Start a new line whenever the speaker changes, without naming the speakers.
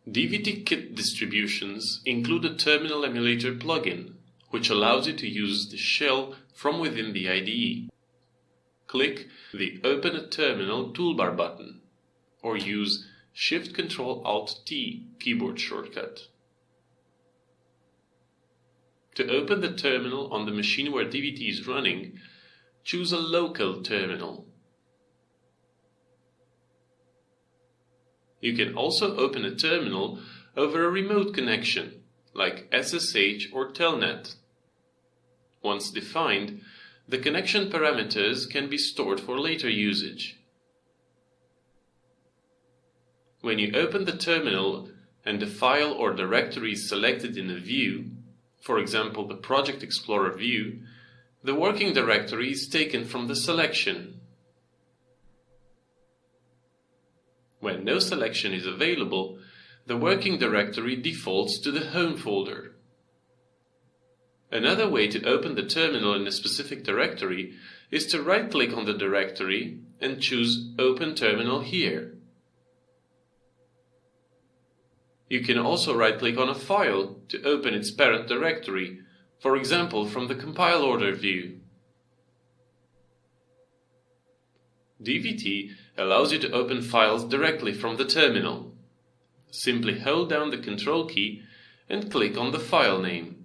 DVT KIT distributions include a terminal emulator plugin, which allows you to use the shell from within the IDE. Click the Open a Terminal toolbar button, or use Shift-Ctrl-Alt-T keyboard shortcut. To open the terminal on the machine where DVT is running, choose a local terminal. You can also open a terminal over a remote connection, like SSH or Telnet. Once defined, the connection parameters can be stored for later usage. When you open the terminal and the file or directory is selected in a view, for example the Project Explorer view, the working directory is taken from the selection. When no selection is available, the working directory defaults to the home folder. Another way to open the terminal in a specific directory is to right-click on the directory and choose Open Terminal here. You can also right-click on a file to open its parent directory, for example from the compile order view. DVT allows you to open files directly from the terminal. Simply hold down the Control key and click on the file name.